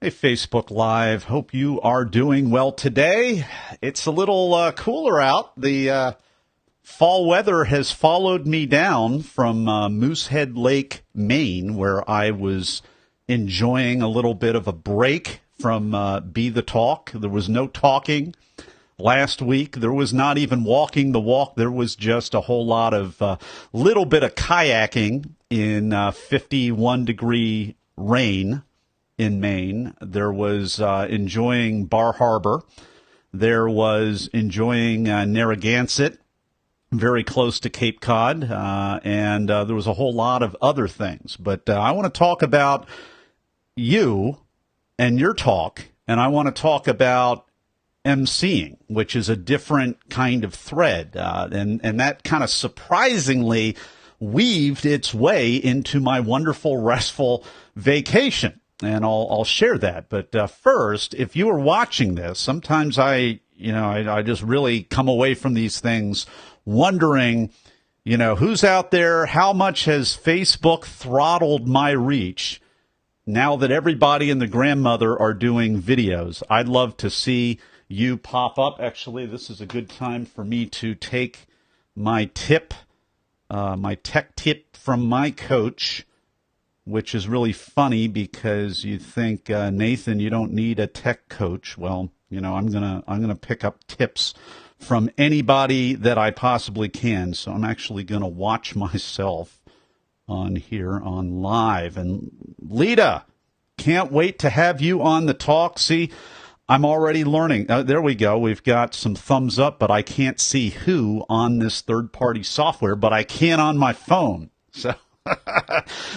Hey, Facebook Live. Hope you are doing well today. It's a little cooler out. The fall weather has followed me down from Moosehead Lake, Maine, where I was enjoying a little bit of a break from Be the Talk. There was no talking last week. There was not even walking the walk. There was just a whole lot of little bit of kayaking in 51-degree rain in Maine. There was enjoying Bar Harbor. There was enjoying Narragansett, very close to Cape Cod, and there was a whole lot of other things. But I want to talk about you and your talk, and I want to talk about emceeing, which is a different kind of thread, and that kind of surprisingly weaved its way into my wonderful, restful vacation. And I'll share that. But first, if you are watching this, sometimes I just really come away from these things wondering, who's out there? How much has Facebook throttled my reach now that everybody and the grandmother are doing videos? I'd love to see you pop up. Actually, this is a good time for me to take my tip, my tech tip from my coach, which is really funny because you think, Nathan, you don't need a tech coach. Well, I'm gonna pick up tips from anybody that I possibly can. So I'm actually gonna watch myself on here on live. And Lita, can't wait to have you on the talk. See, I'm already learning. There we go. We've got some thumbs up, but I can't see who on this third-party software, but I can on my phone. So.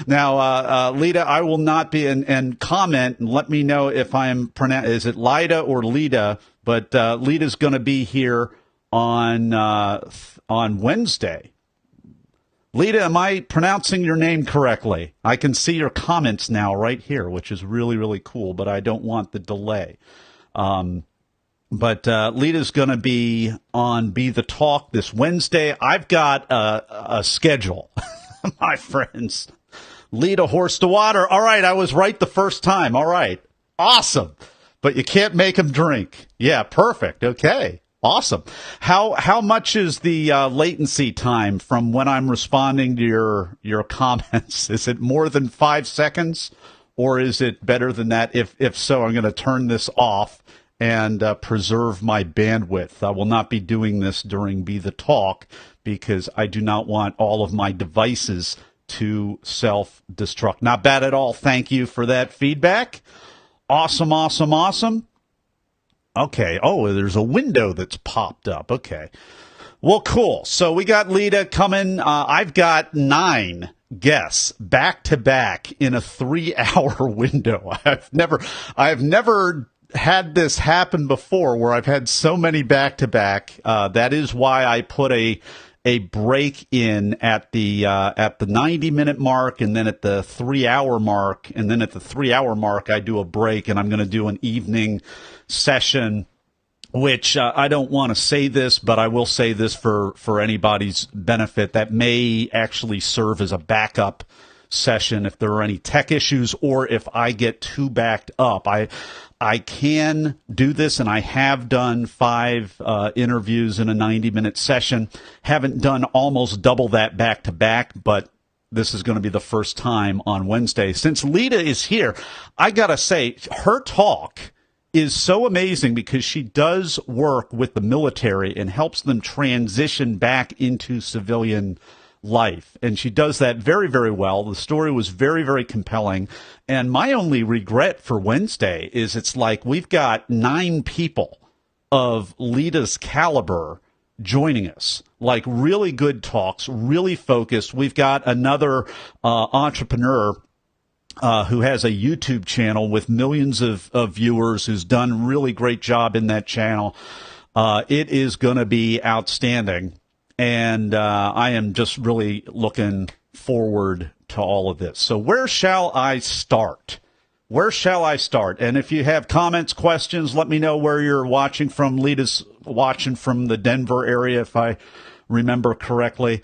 Now, Lita, I will not be, and comment and let me know if I am is it Lida or Lita? But Lita's going to be here on Wednesday. Lita, am I pronouncing your name correctly? I can see your comments now right here, which is really, really cool, but I don't want the delay. But Lita's going to be on Be the Talk this Wednesday. I've got a schedule. My friends, lead a horse to water. All right, I was right the first time. All right, awesome. But you can't make him drink. Yeah, perfect. Okay, awesome. How much is the latency time from when I'm responding to your comments? Is it more than 5 seconds, or is it better than that? If so, I'm going to turn this off and preserve my bandwidth. I will not be doing this during Be the Talk, because I do not want all of my devices to self-destruct. Not bad at all. Thank you for that feedback. Awesome, awesome, awesome. Okay. Oh, there's a window that's popped up. Okay. Well, cool. So we got Lita coming. I've got 9 guests back to back in a 3-hour window. I've never had this happen before where I've had so many back to back. That is why I put a break in at the 90-minute mark, and then at the 3-hour mark, and then at the 3-hour mark I do a break, and I'm going to do an evening session, which I don't want to say this, but I will say this for anybody's benefit, that may actually serve as a backup session if there are any tech issues, or if I get too backed up. I can do this, and I have done 5 interviews in a 90-minute session. Haven't done almost double that back to back, but this is going to be the first time on Wednesday. Since Lita is here, I got to say, her talk is so amazing because she does work with the military and helps them transition back into civilian life. And she does that very, very well. The story was very, very compelling. And my only regret for Wednesday is it's like we've got 9 people of Lita's caliber joining us, like really good talks, really focused. We've got another entrepreneur who has a YouTube channel with millions of viewers, who's done a really great job in that channel. It is going to be outstanding. And I am just really looking forward to all of this. So where shall I start? Where shall I start? And if you have comments, questions, let me know where you're watching from. Lita's watching from the Denver area, if I remember correctly.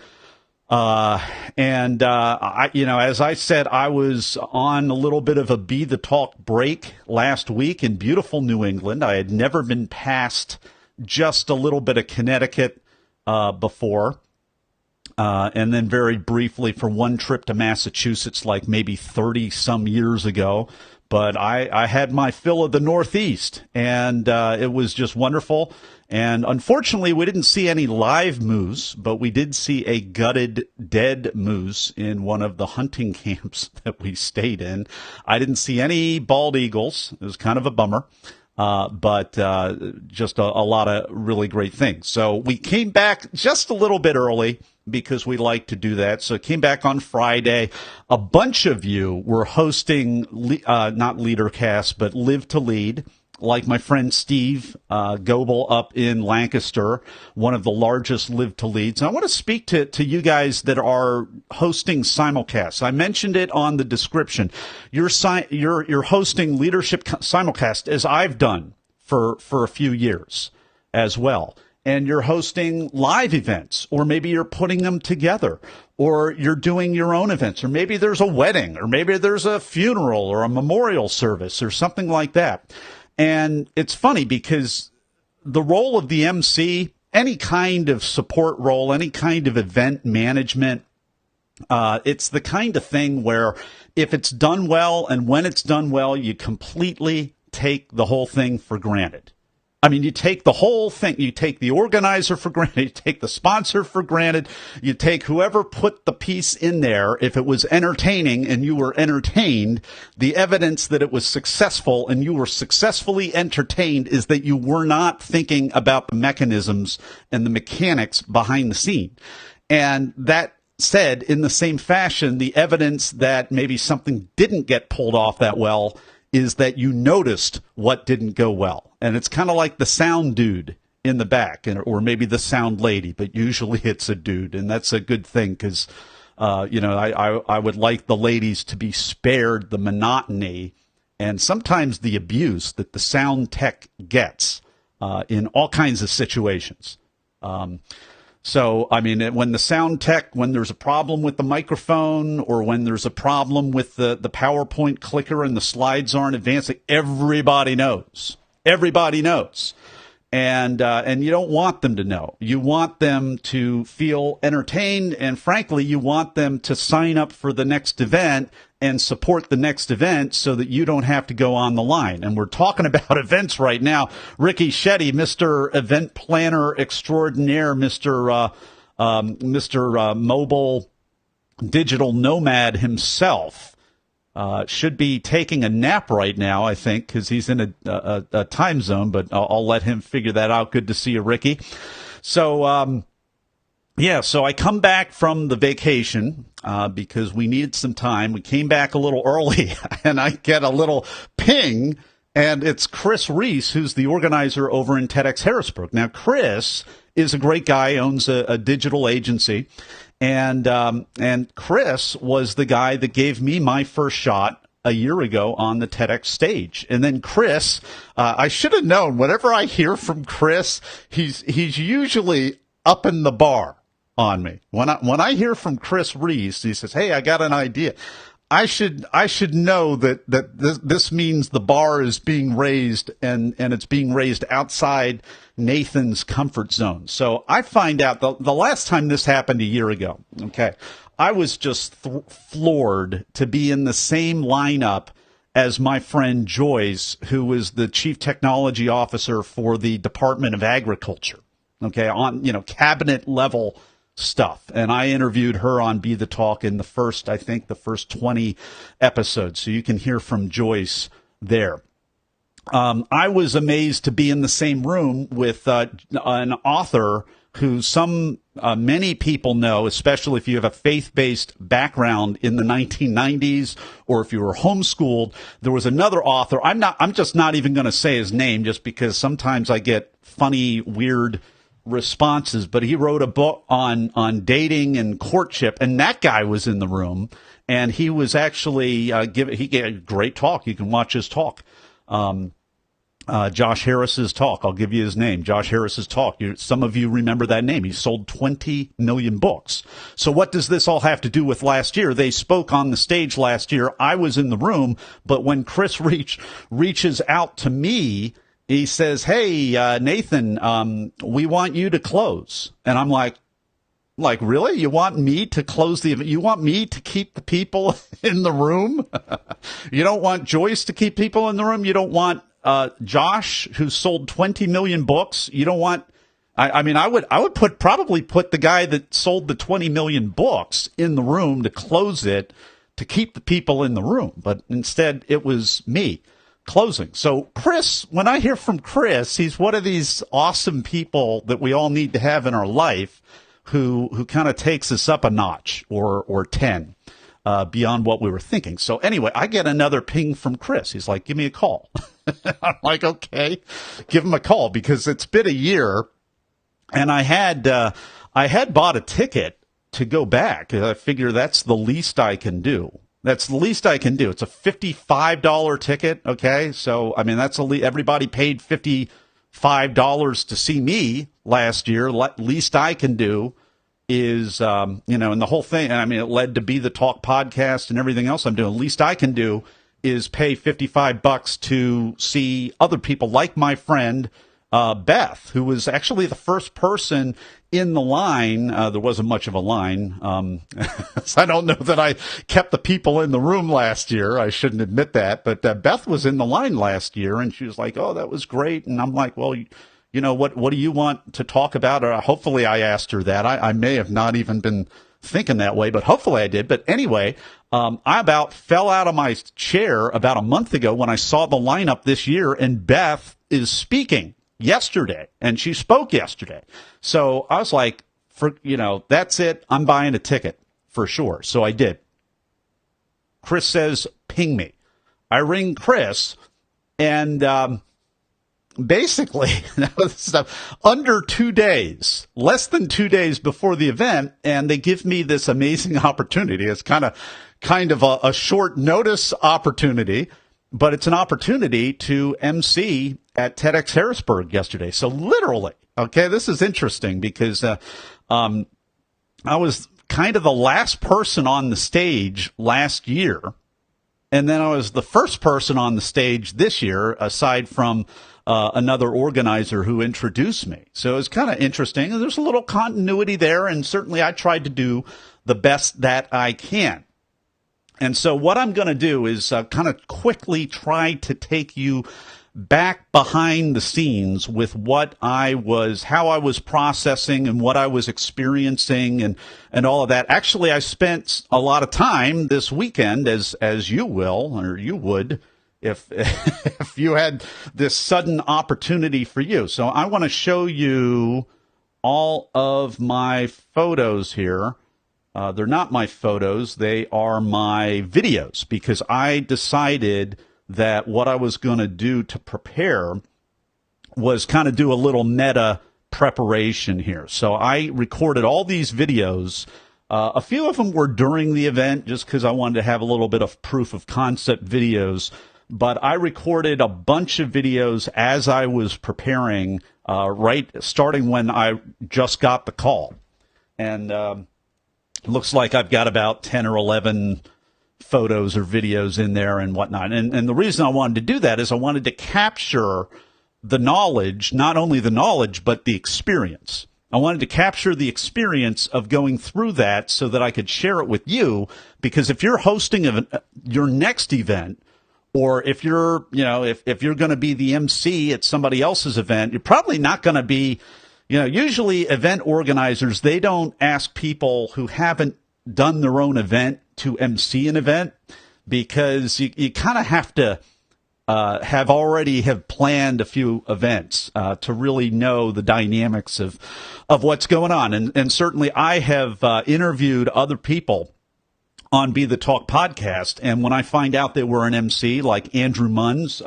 Uh, as I said, I was on a little bit of a Be the Talk break last week in beautiful New England. I had never been past just a little bit of Connecticut before. And then very briefly for one trip to Massachusetts, like maybe 30 some years ago. But I had my fill of the Northeast, and it was just wonderful. And unfortunately, we didn't see any live moose, but we did see a gutted, dead moose in one of the hunting camps that we stayed in. I didn't see any bald eagles. It was kind of a bummer. But just a lot of really great things. So we came back just a little bit early because we like to do that. So came back on Friday. A bunch of you were hosting, not LeaderCast, but Live to Lead, like my friend Steve Goebel up in Lancaster, one of the largest Live to Leads. And I want to speak to you guys that are hosting simulcasts. I mentioned it on the description. You're hosting leadership simulcast, as I've done for a few years as well. And you're hosting live events, or maybe you're putting them together, or you're doing your own events, or maybe there's a wedding, or maybe there's a funeral or a memorial service or something like that. And it's funny because the role of the MC, any kind of support role, any kind of event management, it's the kind of thing where if it's done well and when it's done well, you completely take the whole thing for granted. I mean, you take the whole thing. You take the organizer for granted. You take the sponsor for granted. You take whoever put the piece in there. If it was entertaining and you were entertained, the evidence that it was successful and you were successfully entertained is that you were not thinking about the mechanisms and the mechanics behind the scene. And that said, in the same fashion, the evidence that maybe something didn't get pulled off that well is that you noticed what didn't go well. And it's kind of like the sound dude in the back, or maybe the sound lady, but usually it's a dude. And that's a good thing because, I would like the ladies to be spared the monotony and sometimes the abuse that the sound tech gets in all kinds of situations. So, I mean, when the sound tech, when there's a problem with the microphone or when there's a problem with the PowerPoint clicker and the slides aren't advancing, everybody knows. Everybody knows. And you don't want them to know. You want them to feel entertained. And frankly, you want them to sign up for the next event and support the next event so that you don't have to go on the line. And we're talking about events right now. Ricky Shetty, Mr. Event Planner Extraordinaire, Mr. Mobile Digital Nomad himself, should be taking a nap right now, I think, because he's in a time zone, but I'll let him figure that out. Good to see you, Ricky. So, so I come back from the vacation because we needed some time. We came back a little early, and I get a little ping, and it's Chris Reese, who's the organizer over in TEDxHarrisburg. Now, Chris is a great guy, owns a digital agency, and Chris was the guy that gave me my first shot a year ago on the TEDx stage. And then Chris, I should have known, whenever I hear from Chris, he's usually upping the bar on me. When I hear from Chris Reese, he says, "Hey, I got an idea." I should know that this means the bar is being raised and it's being raised outside Nathan's comfort zone. So I find out the last time this happened a year ago. Okay. I was just floored to be in the same lineup as my friend Joyce, who was the chief technology officer for the Department of Agriculture. Okay. On, cabinet level stuff. And I interviewed her on Be the Talk in the first 20 episodes. So you can hear from Joyce there. I was amazed to be in the same room with an author who many people know, especially if you have a faith-based background in the 1990s or if you were homeschooled. There was another author. I'm just not even going to say his name just because sometimes I get funny, weird responses, but he wrote a book on dating and courtship, and that guy was in the room, and he was actually he gave a great talk. You can watch his talk. Josh Harris's talk. I'll give you his name. Josh Harris's talk. Some of you remember that name. He sold 20 million books. So what does this all have to do with last year? They spoke on the stage last year. I was in the room, but when Chris reaches out to me, he says, "Hey, Nathan, we want you to close." And I'm like, really? You want me to close the event? You want me to keep the people in the room? You don't want Joyce to keep people in the room? You don't want Josh, who sold 20 million books? You don't want? I mean, I would probably put the guy that sold the 20 million books in the room to close it, to keep the people in the room. But instead, it was me closing. So Chris, when I hear from Chris, he's one of these awesome people that we all need to have in our life, who kind of takes us up a notch or 10 beyond what we were thinking. So anyway, I get another ping from Chris. He's like, "Give me a call." I'm like, okay, give him a call, because it's been a year, and I had bought a ticket to go back. I figure that's the least I can do. That's the least I can do. It's a $55 ticket. Okay. So, I mean, everybody paid $55 to see me last year. Least I can do is, and the whole thing, I mean, it led to Be the Talk podcast and everything else I'm doing. Least I can do is pay $55 to see other people, like my friend, Beth, who was actually the first person in the line. There wasn't much of a line. So I don't know that I kept the people in the room last year. I shouldn't admit that. But Beth was in the line last year, and she was like, "Oh, that was great." And I'm like, "Well, what do you want to talk about?" Or hopefully I asked her that. I may have not even been thinking that way, but hopefully I did. But anyway, I about fell out of my chair about a month ago when I saw the lineup this year, and Beth is speaking yesterday, and she spoke yesterday. So I was like, that's it. I'm buying a ticket for sure. So I did. Chris says, "Ping me." I ring Chris, and basically, under 2 days, less than 2 days before the event, and they give me this amazing opportunity. It's kind of a short notice opportunity, but it's an opportunity to MC at TEDxHarrisburg yesterday. So literally, okay, this is interesting because I was kind of the last person on the stage last year, and then I was the first person on the stage this year, aside from another organizer who introduced me. So it's kind of interesting. There's a little continuity there, and certainly I tried to do the best that I can. And so what I'm going to do is kind of quickly try to take you back behind the scenes with how I was processing and what I was experiencing and all of that. Actually, I spent a lot of time this weekend, as you will, or you would, if if you had this sudden opportunity for you. So I want to show you all of my photos here. They're not my photos. They are my videos, because I decided that what I was going to do to prepare was kind of do a little meta preparation here. So I recorded all these videos. A few of them were during the event, just because I wanted to have a little bit of proof of concept videos. But I recorded a bunch of videos as I was preparing, starting when I just got the call. And it looks like I've got about 10 or 11 photos or videos in there and whatnot. And the reason I wanted to do that is I wanted to capture the knowledge, not only the knowledge, but the experience. I wanted to capture the experience of going through that so that I could share it with you, because if you're hosting your next event, or if you're, if you're going to be the MC at somebody else's event, you're probably not going to be, usually event organizers, they don't ask people who haven't done their own event to MC an event, because you kind of have to have planned a few events to really know the dynamics of what's going on. And certainly I have interviewed other people on Be the Talk podcast, and when I find out they were an MC, like Andrew Munns,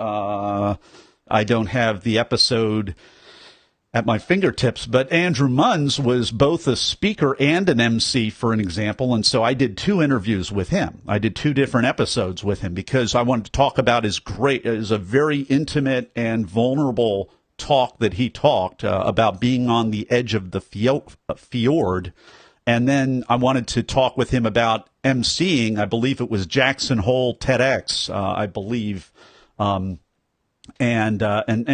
I don't have the episode at my fingertips. But Andrew Munns was both a speaker and an MC, for an example. And so I did 2 interviews with him. I did 2 different episodes with him because I wanted to talk about his a very intimate and vulnerable talk that he talked about being on the edge of the fjord. And then I wanted to talk with him about MCing. I believe it was Jackson Hole TEDx, I believe. And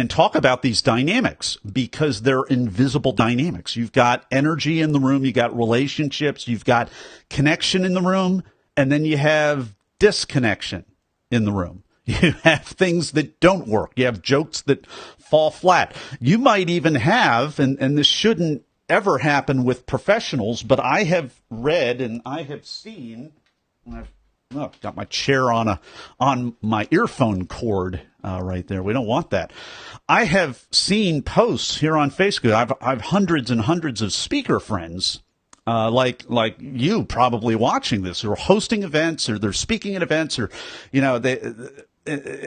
talk about these dynamics because they're invisible dynamics. You've got energy in the room, you got relationships, you've got connection in the room, and then you have disconnection in the room. You have things that don't work. You have jokes that fall flat. You might even have, and this shouldn't ever happen with professionals, but I have read and I have seen, and I've got my chair on my earphone cord right there. We don't want that. I have seen posts here on Facebook. I've hundreds and hundreds of speaker friends, like you probably watching this, who are hosting events or they're speaking at events, or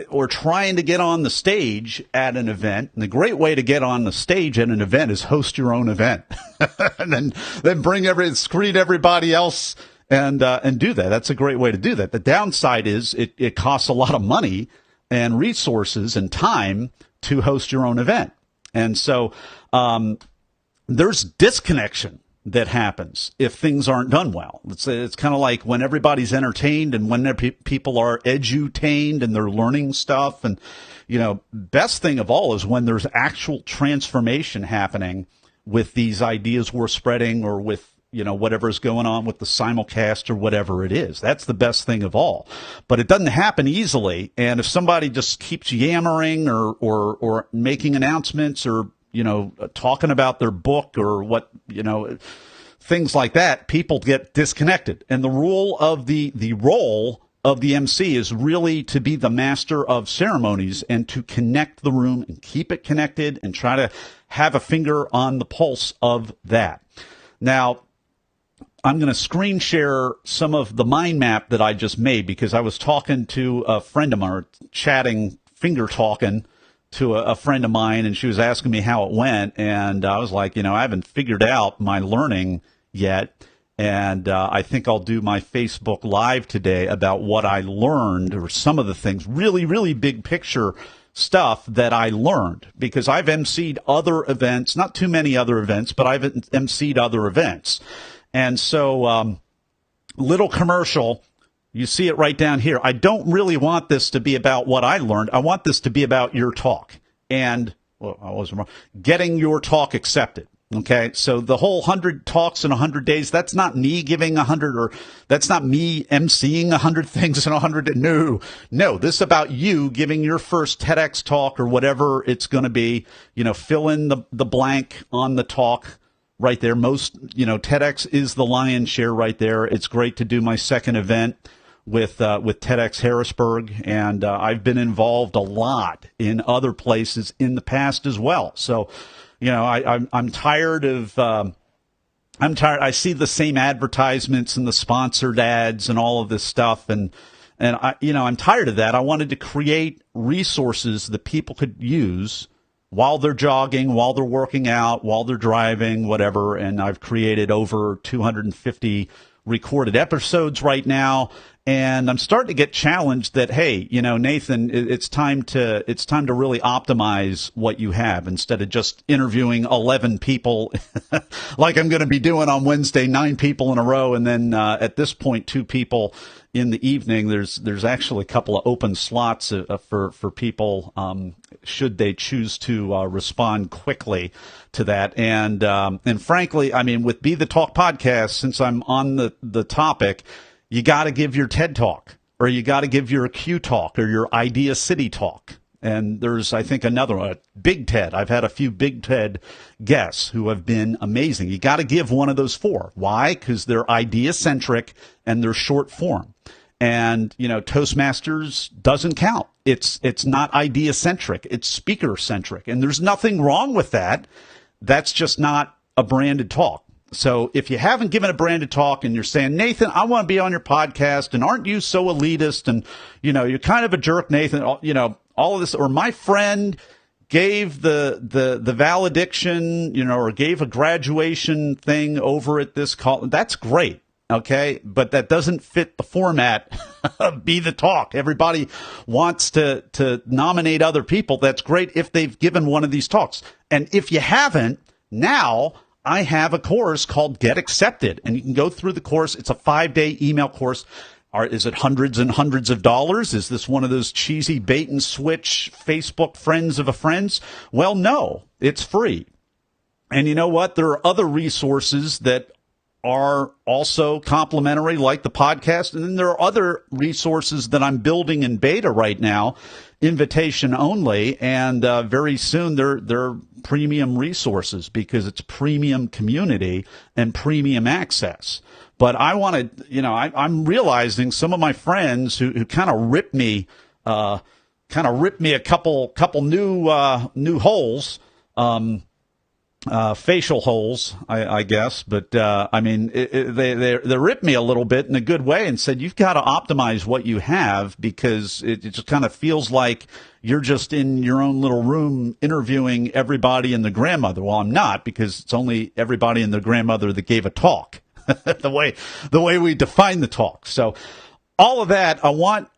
or trying to get on the stage at an event. And the great way to get on the stage at an event is host your own event, and then screen everybody else. And do that. That's a great way to do that. The downside is it costs a lot of money and resources and time to host your own event. And so there's disconnection that happens if things aren't done well. It's kind of like when everybody's entertained and when people are edutained and they're learning stuff. And, best thing of all is when there's actual transformation happening with these ideas we're spreading, or with whatever's going on with the simulcast or whatever it is. That's the best thing of all. But it doesn't happen easily. And if somebody just keeps yammering or making announcements or, talking about their book or what, things like that, people get disconnected. And the role of the MC is really to be the master of ceremonies and to connect the room and keep it connected and try to have a finger on the pulse of that. Now, I'm going to screen share some of the mind map that I just made because I was talking to a friend of mine, finger talking to a friend of mine, and she was asking me how it went. And I was like, I haven't figured out my learning yet. And I think I'll do my Facebook Live today about what I learned, or some of the things, really, really big picture stuff that I learned, because I've emceed other events, not too many other events, but I've emceed other events. And so, little commercial, you see it right down here. I don't really want this to be about what I learned. I want this to be about your talk and, I wasn't wrong, getting your talk accepted. Okay. So the whole 100 talks in 100 days, that's not me giving 100, or that's not me emceeing 100 things in 100. No, this is about you giving your first TEDx talk or whatever it's going to be. Fill in the blank on the talk. Right there. Most, TEDx is the lion's share right there. It's great to do my second event with TEDxHarrisburg, and I've been involved a lot in other places in the past as well. So, I'm tired of, I see the same advertisements and the sponsored ads and all of this stuff. And I'm tired of that. I wanted to create resources that people could use while they're jogging, while they're working out, while they're driving, whatever. And I've created over 250 recorded episodes right now. And I'm starting to get challenged that, hey, Nathan, it's time to really optimize what you have instead of just interviewing 11 people like I'm going to be doing on Wednesday, 9 people in a row. And then at this point, 2 people in the evening. There's actually a couple of open slots for people should they choose to respond quickly to that. And frankly, I mean, with Be the Talk podcast, since I'm on the topic, you got to give your TED talk, or you got to give your Q talk, or your Idea City talk. And there's, I think, another one, Big TED. I've had a few Big TED guests who have been amazing. You got to give one of those 4. Why? Because they're idea-centric and they're short form. And, Toastmasters doesn't count. It's not idea-centric. It's speaker-centric. And there's nothing wrong with that. That's just not a branded talk. So if you haven't given a branded talk and you're saying, Nathan, I want to be on your podcast, and aren't you so elitist, and, you're kind of a jerk, Nathan, all of this, or my friend gave the valediction, or gave a graduation thing over at this call, that's great. Okay, but that doesn't fit the format of Be the Talk. Everybody wants to nominate other people. That's great if they've given one of these talks. And if you haven't, now I have a course called Get Accepted, and you can go through the course. It's a 5-day email course. Is it hundreds and hundreds of dollars? Is this one of those cheesy bait and switch Facebook friends of a friend's? Well, no, it's free. And you know what? There are other resources that are also complimentary, like the podcast. And then there are other resources that I'm building in beta right now, invitation only. And very soon they're premium resources because it's premium community and premium access. But I want to, I'm realizing some of my friends who kind of ripped me a couple new holes, facial holes, I guess. But they ripped me a little bit in a good way and said, you've got to optimize what you have because it just kind of feels like you're just in your own little room interviewing everybody and the grandmother. Well, I'm not, because it's only everybody and the grandmother that gave a talk. the way we define the talk. So all of that, I want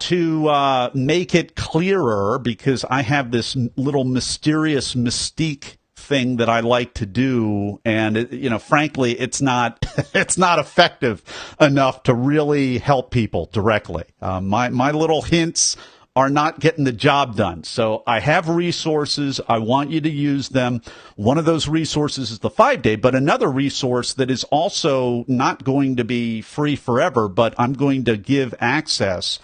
to make it clearer because I have this little mysterious mystique thing that I like to do, and frankly, it's not effective enough to really help people directly. My little hints are not getting the job done. So I have resources. I want you to use them. One of those resources is the 5-day, but another resource that is also not going to be free forever, but I'm going to give access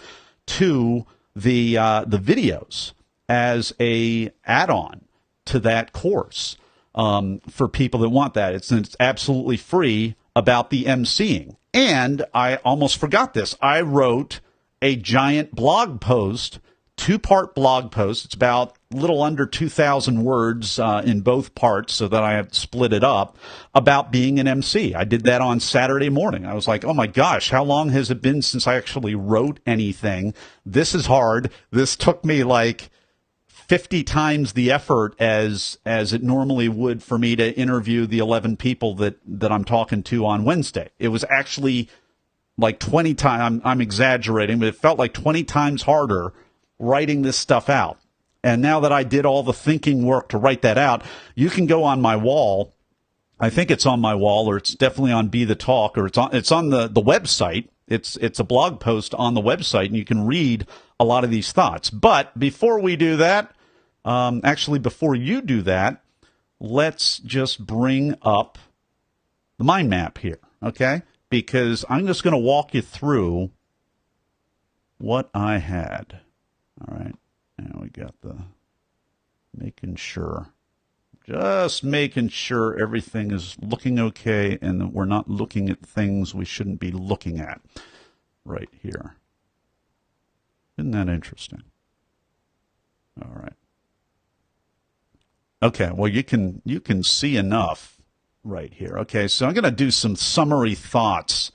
to the videos as a add-on to that course for people that want that. It's absolutely free about the emceeing. And I almost forgot this. I wrote a giant blog post, 2-part blog post. It's about a little under 2,000 words in both parts, so that I have split it up, about being an MC. I did that on Saturday morning. I was like, oh my gosh, how long has it been since I actually wrote anything? This is hard. This took me like 50 times the effort as it normally would for me to interview the 11 people that I'm talking to on Wednesday. It was actually like 20 times, I'm exaggerating, but it felt like 20 times harder writing this stuff out. And now that I did all the thinking work to write that out, you can go on my wall. I think it's on my wall, or it's definitely on Be the Talk, or it's on the website. It's a blog post on the website, and you can read a lot of these thoughts. But before we do that, before you do that, let's just bring up the mind map here, okay? Because I'm just going to walk you through what I had. All right. And we got just making sure everything is looking okay and that we're not looking at things we shouldn't be looking at right here. Isn't that interesting? All right. Okay. Well, you can see enough right here. Okay, so I'm going to do some summary thoughts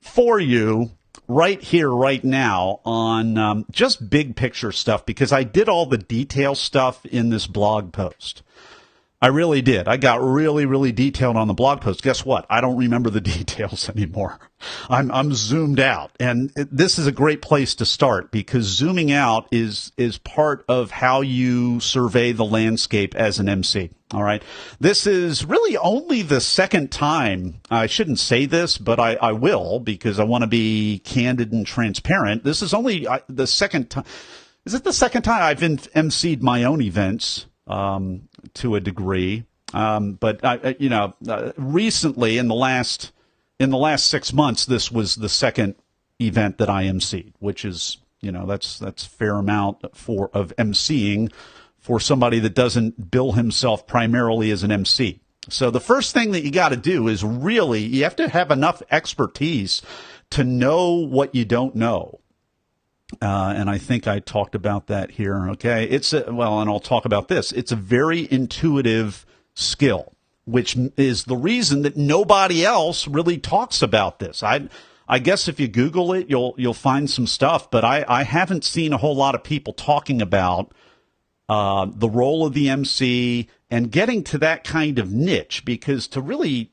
for you right here, right now on just big picture stuff, because I did all the detail stuff in this blog post. I really did. I got really, really detailed on the blog post. Guess what? I don't remember the details anymore. I'm zoomed out. And this is a great place to start, because zooming out is part of how you survey the landscape as an MC. All right. This is really only the second time. I shouldn't say this, but I will, because I want to be candid and transparent. This is only the second time. Is it the second time I've MC'd my own events? To a degree, but recently in the last 6 months, this was the second event that I emceed, which is that's fair amount of emceeing for somebody that doesn't bill himself primarily as an MC. So the first thing that you got to do is you have to have enough expertise to know what you don't know. And I think I talked about that here. Okay. And I'll talk about this. It's a very intuitive skill, which is the reason that nobody else really talks about this. I guess if you Google it, you'll find some stuff. But I haven't seen a whole lot of people talking about the role of the MC and getting to that kind of niche, because to really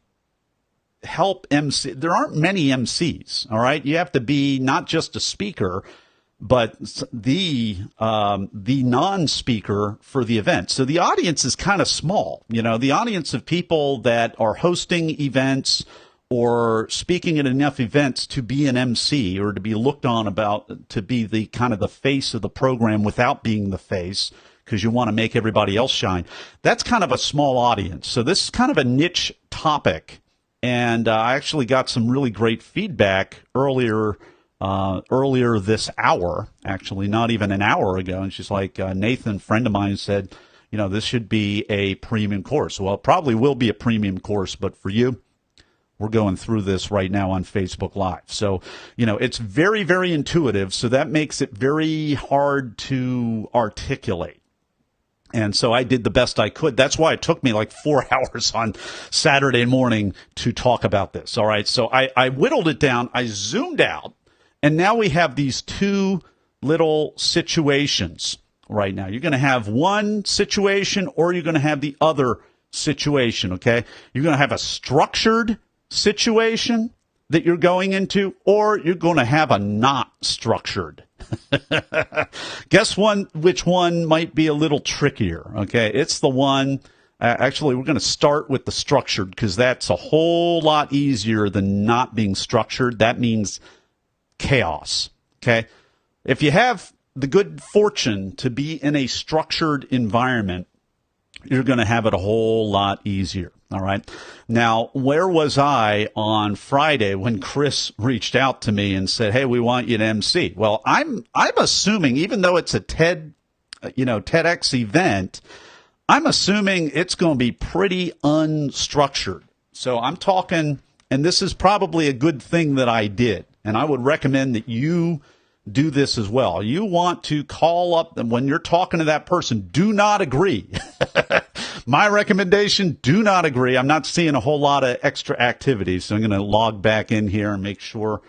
help MC, there aren't many MCs. All right, you have to be not just a speaker, but the non-speaker for the event. So the audience is kind of small. You know, the audience of people that are hosting events or speaking at enough events to be an MC or to be looked on about, to be the kind of the face of the program without being the face, because you want to make everybody else shine. That's kind of a small audience. So this is kind of a niche topic. And I actually got some really great feedback earlier this hour, actually, not even an hour ago. And she's like, Nathan, friend of mine, said, you know, this should be a premium course. Well, it probably will be a premium course, but for you, we're going through this right now on Facebook Live. So, you know, it's very, very intuitive. So that makes it very hard to articulate. And so I did the best I could. That's why it took me like 4 hours on Saturday morning to talk about this. All right. So I whittled it down. I zoomed out. And now we have these two little situations right now. You're going to have one situation or you're going to have the other situation. Okay. You're going to have a structured situation that you're going into, or you're going to have a not structured. Guess which one might be a little trickier. Okay. It's the one, actually, we're going to start with the structured, because that's a whole lot easier than not being structured. That means chaos. Okay. If you have the good fortune to be in a structured environment, you're going to have it a whole lot easier. All right. Now, where was I on Friday when Chris reached out to me and said, "Hey, we want you to MC"? Well, I'm assuming, even though it's a TEDx event, I'm assuming it's going to be pretty unstructured. So I'm talking, and this is probably a good thing that I did, and I would recommend that you do this as well. You want to call up, and when you're talking to that person, do not agree. My recommendation, do not agree. I'm not seeing a whole lot of extra activities, so I'm going to log back in here and make sure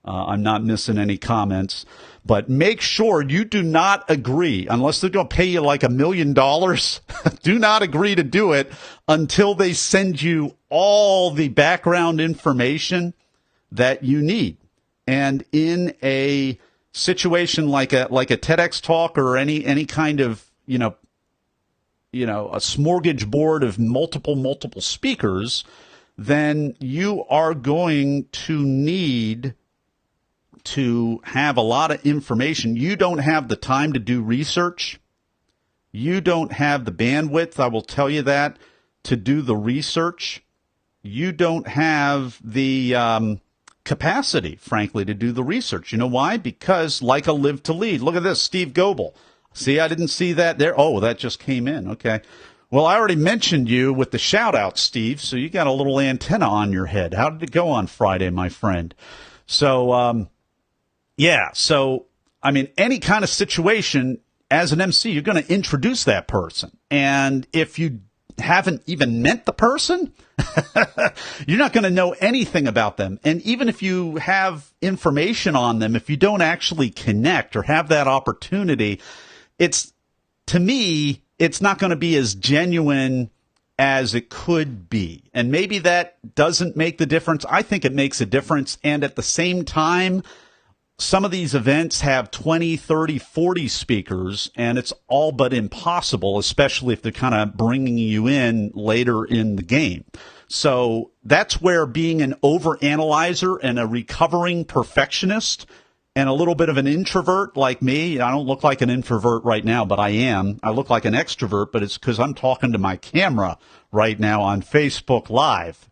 I'm not missing any comments. But make sure you do not agree, unless they're going to pay you like $1 million. Do not agree to do it until they send you all the background information that you need. And in a situation like a TEDx talk or any kind of, a smorgasbord of multiple speakers, then you are going to need to have a lot of information. You don't have the time to do research. You don't have the bandwidth, I will tell you that, to do the research. You don't have the capacity, frankly, to do the research. You know why? Because like a Live to Lead. Look at this, Steve Goebel. See, I didn't see that there. Oh, that just came in. Okay. Well, I already mentioned you with the shout out, Steve. So you got a little antenna on your head. How did it go on Friday, my friend? So, yeah. So, I mean, any kind of situation as an MC, you're going to introduce that person. And if you haven't even met the person, you're not going to know anything about them. And even if you have information on them, if you don't actually connect or have that opportunity, to me, it's not going to be as genuine as it could be. And maybe that doesn't make the difference. I think it makes a difference. And at the same time, some of these events have 20, 30, 40 speakers, and it's all but impossible, especially if they're kind of bringing you in later in the game. So that's where being an overanalyzer and a recovering perfectionist and a little bit of an introvert like me — I don't look like an introvert right now, but I am. I look like an extrovert, but it's because I'm talking to my camera right now on Facebook Live.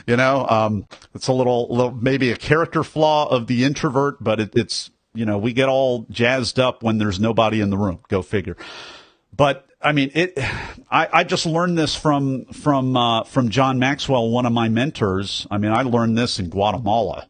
It's a little maybe a character flaw of the introvert, but it's we get all jazzed up when there's nobody in the room. Go figure. But I mean, I just learned this from John Maxwell, one of my mentors. I mean, I learned this in Guatemala.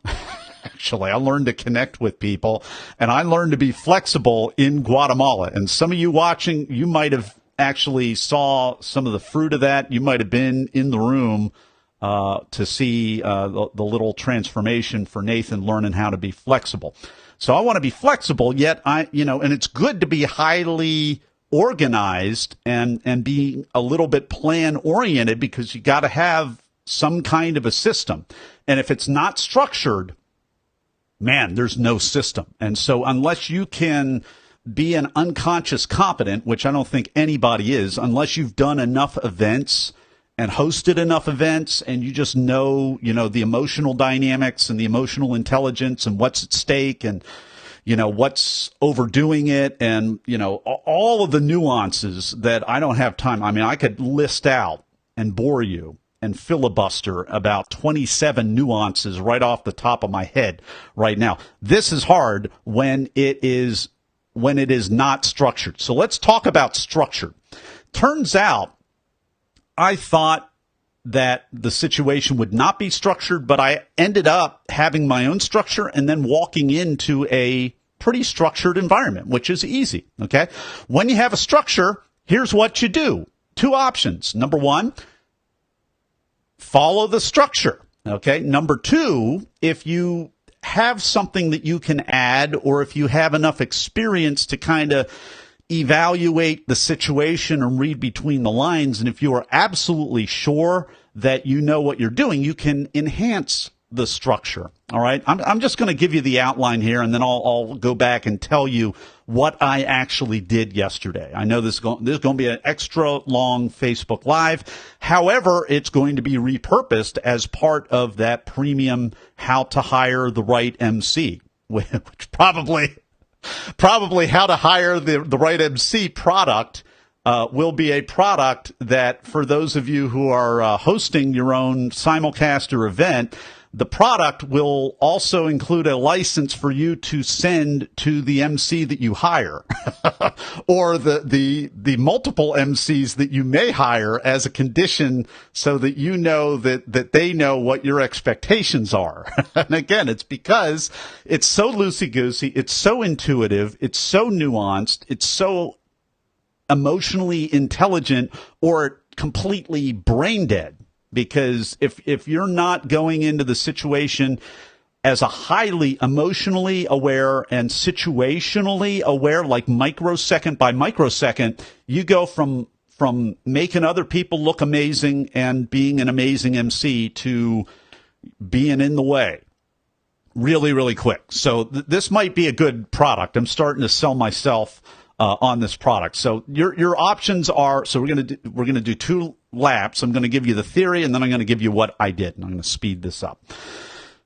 Actually, I learned to connect with people, and I learned to be flexible in Guatemala. And some of you watching, you might have actually saw some of the fruit of that. You might have been in the room to see the little transformation for Nathan learning how to be flexible. So I want to be flexible, yet and it's good to be highly organized and be a little bit plan oriented, because you got to have some kind of a system. And if it's not structured, man, there's no system. And so unless you can be an unconscious competent, which I don't think anybody is, unless you've done enough events and hosted enough events, and you just know, the emotional dynamics and the emotional intelligence and what's at stake and, what's overdoing it and, all of the nuances that I don't have time. I mean, I could list out and bore you and filibuster about 27 nuances right off the top of my head right now. This is hard when it is not structured. So let's talk about structure. Turns out I thought that the situation would not be structured, but I ended up having my own structure and then walking into a pretty structured environment, which is easy. Okay. When you have a structure, here's what you do. Two options. Number one, follow the structure. Okay. Number two, if you have something that you can add, or if you have enough experience to kind of evaluate the situation and read between the lines, and if you are absolutely sure that you know what you're doing, you can enhance the structure. All right. I'm just going to give you the outline here, and then I'll go back and tell you what I actually did yesterday. I know this is going to be an extra long Facebook Live. However, it's going to be repurposed as part of that premium How to Hire the Right MC, which probably How to Hire the Right MC product will be a product that, for those of you who are hosting your own simulcast or event, the product will also include a license for you to send to the MC that you hire or the multiple MCs that you may hire as a condition, so that you know that they know what your expectations are. And again, it's because it's so loosey-goosey, it's so intuitive, it's so nuanced, it's so emotionally intelligent, or completely brain dead. Because if you're not going into the situation as a highly emotionally aware and situationally aware, like microsecond by microsecond, you go from making other people look amazing and being an amazing MC to being in the way really, really quick. So this might be a good product. I'm starting to sell myself on this product. So your options are, so we're going to do two laps. I'm going to give you the theory, and then I'm going to give you what I did, and I'm going to speed this up.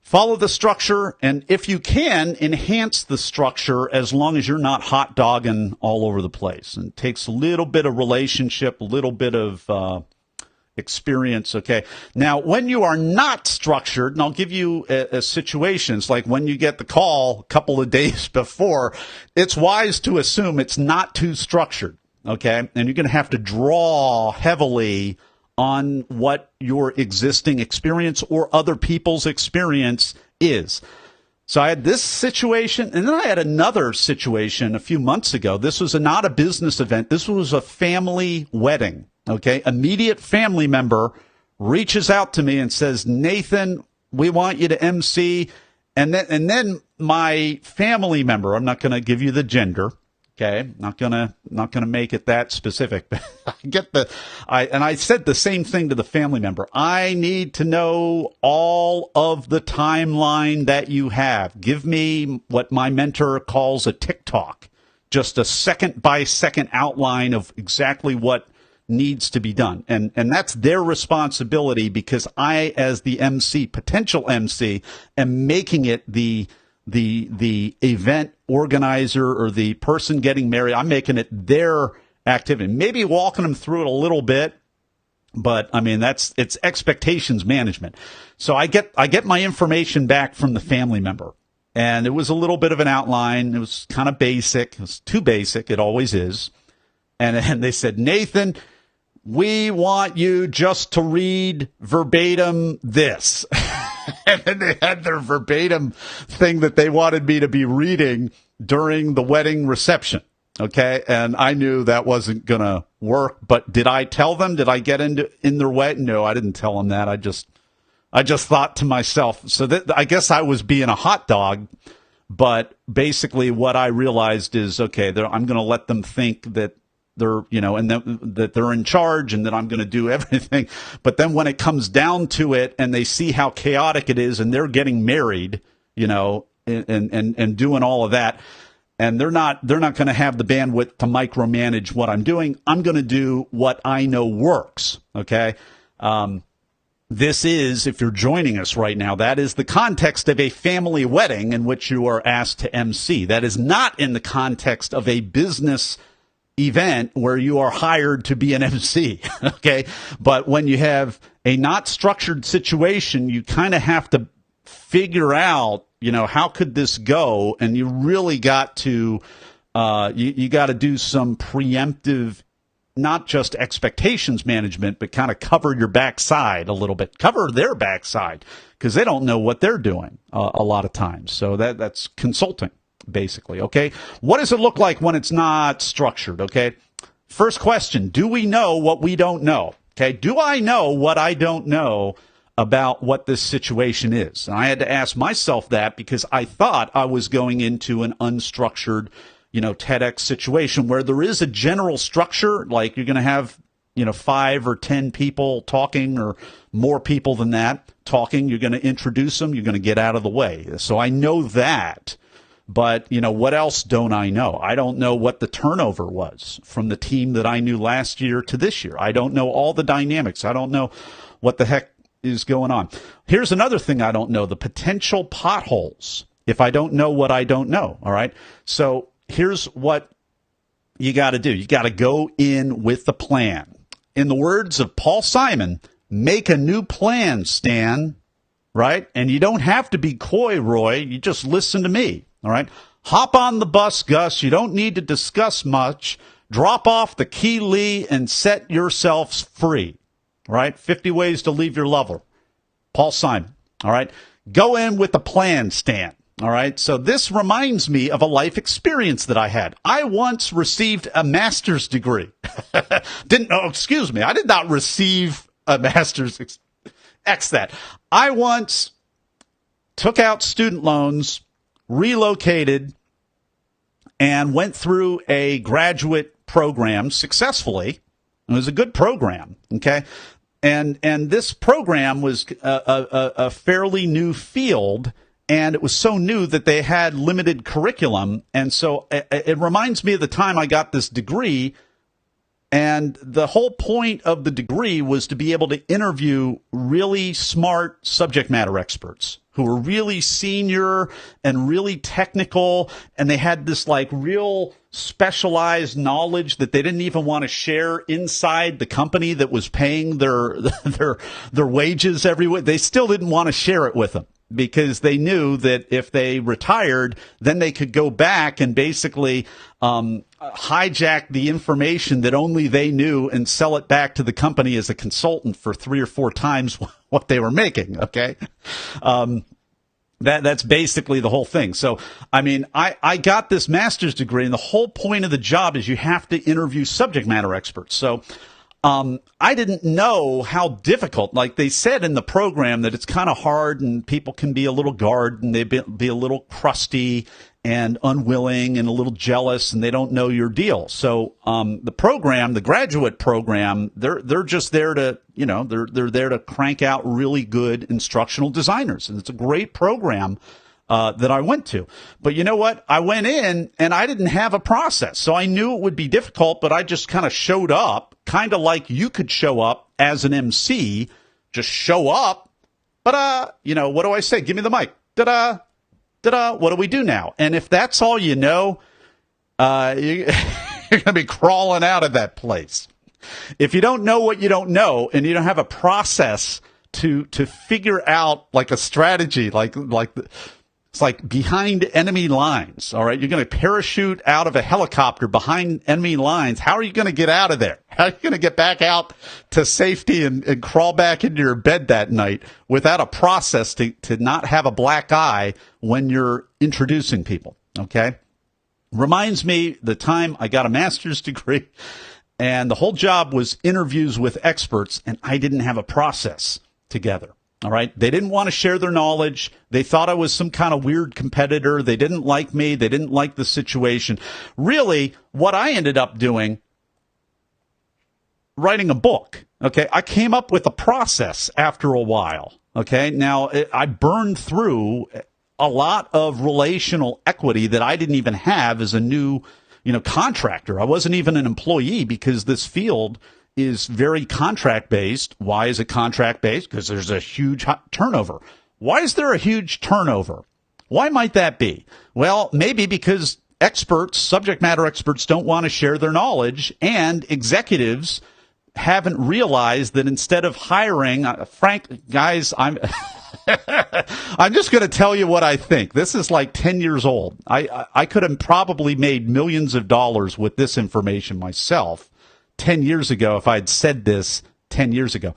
Follow the structure, and if you can, enhance the structure as long as you're not hot dogging all over the place. And it takes a little bit of relationship, a little bit of experience. Okay. Now, when you are not structured, and I'll give you situations like when you get the call a couple of days before, it's wise to assume it's not too structured. Okay. And you're going to have to draw heavily on what your existing experience or other people's experience is. So I had this situation, and then I had another situation a few months ago. This was not a business event. This was a family wedding. Okay. Immediate family member reaches out to me and says, Nathan, we want you to MC. And then my family member, I'm not going to give you the gender. Okay. Not gonna make it that specific, but I said the same thing to the family member. I need to know all of the timeline that you have. Give me what my mentor calls a TikTok, just a second by second outline of exactly what needs to be done. And that's their responsibility, because I, as the MC, potential MC, am making it the event organizer or the person getting married. I'm making it their activity, maybe walking them through it a little bit, but I mean, it's expectations management. So I get my information back from the family member, and it was a little bit of an outline. It was kind of basic. It was too basic. It always is. And they said, Nathan, we want you just to read verbatim this. And then they had their verbatim thing that they wanted me to be reading during the wedding reception. Okay. And I knew that wasn't going to work. But did I tell them? Did I get in their way? No, I didn't tell them that. I just I just thought to myself, so that I guess I was being a hot dog, but basically what I realized is, okay, I'm going to let them think that they're, and that they're in charge and that I'm going to do everything. But then when it comes down to it and they see how chaotic it is and they're getting married, and doing all of that, and they're not going to have the bandwidth to micromanage what I'm doing. I'm going to do what I know works. Okay. This is, if you're joining us right now, that is the context of a family wedding in which you are asked to MC. That is not in the context of a business event where you are hired to be an MC. Okay. But when you have a not structured situation, you kind of have to figure out, how could this go? And you really got to, you got to do some preemptive, not just expectations management, but kind of cover your backside a little bit, cover their backside, because they don't know what they're doing a lot of times. So that's consulting, basically. Okay. What does it look like when it's not structured? Okay. First question, do we know what we don't know? Okay. Do I know what I don't know about what this situation is? And I had to ask myself that because I thought I was going into an unstructured, TEDx situation where there is a general structure, like you're going to have, 5 or 10 people talking or more people than that talking. You're going to introduce them. You're going to get out of the way. So I know that. But, what else don't I know? I don't know what the turnover was from the team that I knew last year to this year. I don't know all the dynamics. I don't know what the heck is going on. Here's another thing I don't know, the potential potholes, if I don't know what I don't know. All right. So here's what you got to do. You got to go in with the plan. In the words of Paul Simon, make a new plan, Stan. Right. And you don't have to be coy, Roy. You just listen to me. All right. Hop on the bus, Gus. You don't need to discuss much. Drop off the key, Lee, and set yourselves free. Right? 50 ways to leave your lover. Paul Simon. All right. Go in with a plan, Stan. All right. So this reminds me of a life experience that I had. I once received a master's degree. I did not receive a master's. X that. I once took out student loans, relocated, and went through a graduate program successfully. It was a good program, okay? And this program was a fairly new field, and it was so new that they had limited curriculum. And so it reminds me of the time I got this degree, and the whole point of the degree was to be able to interview really smart subject matter experts who were really senior and really technical, and they had this like real specialized knowledge that they didn't even want to share inside the company that was paying their wages every week. They still didn't want to share it with them because they knew that if they retired, then they could go back and basically hijack the information that only they knew and sell it back to the company as a consultant for 3 or 4 times what they were making. Okay. That's basically the whole thing. So, I mean, I got this master's degree, and the whole point of the job is you have to interview subject matter experts. So, I didn't know how difficult, like they said in the program, that it's kind of hard and people can be a little guarded and they be a little crusty and unwilling and a little jealous and they don't know your deal. So, the program, the graduate program, they're just there to, they're there to crank out really good instructional designers. And it's a great program that I went to. But you know what? I went in and I didn't have a process. So I knew it would be difficult, but I just kind of showed up, kind of like you could show up as an MC, just show up. But, what do I say? Give me the mic. Da-da, da-da. What do we do now? And if that's all you know, you're going to be crawling out of that place. If you don't know what you don't know and you don't have a process to figure out like a strategy, it's like behind enemy lines, all right? You're going to parachute out of a helicopter behind enemy lines. How are you going to get out of there? How are you going to get back out to safety and crawl back into your bed that night without a process to not have a black eye when you're introducing people, okay? Reminds me the time I got a master's degree, and the whole job was interviews with experts, and I didn't have a process together. All right. They didn't want to share their knowledge. They thought I was some kind of weird competitor. They didn't like me. They didn't like the situation. Really, what I ended up doing, writing a book. Okay. I came up with a process after a while. Okay. Now, I burned through a lot of relational equity that I didn't even have as a new, contractor. I wasn't even an employee because this field is very contract based. Why is it contract based? Because there's a huge turnover. Why is there a huge turnover? Why might that be? Well, maybe because subject matter experts don't want to share their knowledge, and executives haven't realized that instead of hiring, guys, I'm just going to tell you what I think. This is like 10 years old. I could have probably made millions of dollars with this information myself 10 years ago if I'd said this 10 years ago.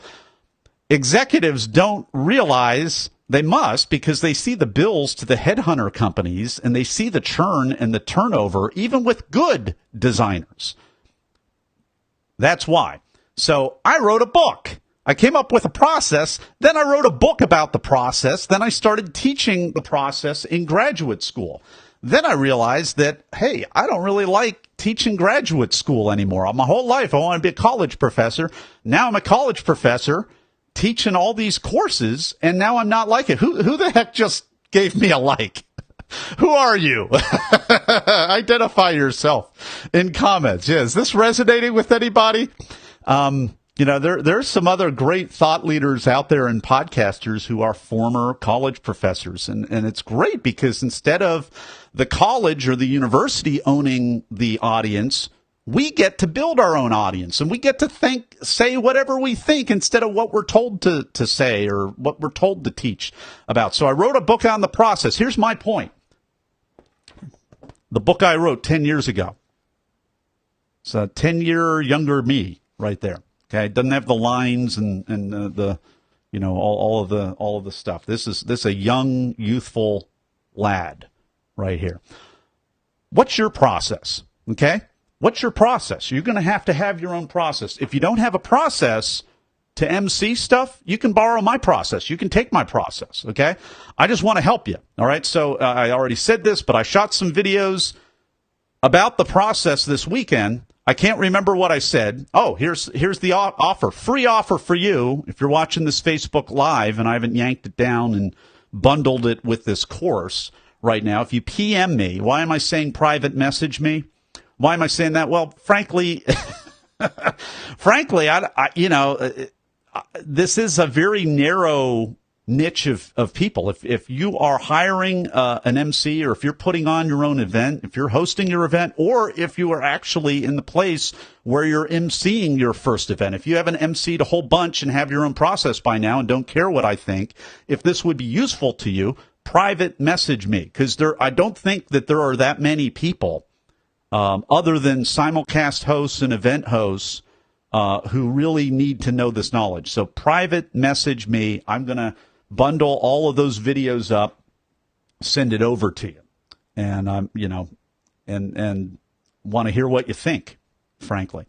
Executives don't realize, they must, because they see the bills to the headhunter companies and they see the churn and the turnover, even with good designers. That's why. So I wrote a book. I came up with a process. Then I wrote a book about the process. Then I started teaching the process in graduate school. Then I realized that, hey, I don't really like teaching graduate school anymore. My whole life, I want to be a college professor. Now I'm a college professor teaching all these courses, and now I'm not like it. Who the heck just gave me a like? Who are you? Identify yourself in comments. Yeah, is this resonating with anybody? There's some other great thought leaders out there and podcasters who are former college professors. And it's great because instead of the college or the university owning the audience, we get to build our own audience and we get to say whatever we think instead of what we're told to say or what we're told to teach about. So I wrote a book on the process. Here's my point. The book I wrote 10 years ago. It's a 10-year younger me right there. Okay. It doesn't have the lines and the, all of the stuff. This is a young, youthful lad right here. What's your process? Okay. What's your process? You're going to have your own process. If you don't have a process to MC stuff, you can borrow my process. You can take my process. Okay. I just want to help you. All right. So I already said this, but I shot some videos about the process this weekend. I can't remember what I said. Oh, here's the offer. Free offer for you. If you're watching this Facebook Live and I haven't yanked it down and bundled it with this course right now, if you PM me, why am I saying private message me? Why am I saying that? Well, frankly, this is a very narrow niche of people. If you are hiring an MC, or if you're putting on your own event, if you're hosting your event, or if you are actually in the place where you're MCing your first event, if you haven't MC'd a whole bunch and have your own process by now and don't care what I think, if this would be useful to you, private message me, because I don't think that there are that many people other than simulcast hosts and event hosts who really need to know this knowledge. So private message me. I'm going to bundle all of those videos up, send it over to you. And and want to hear what you think, frankly.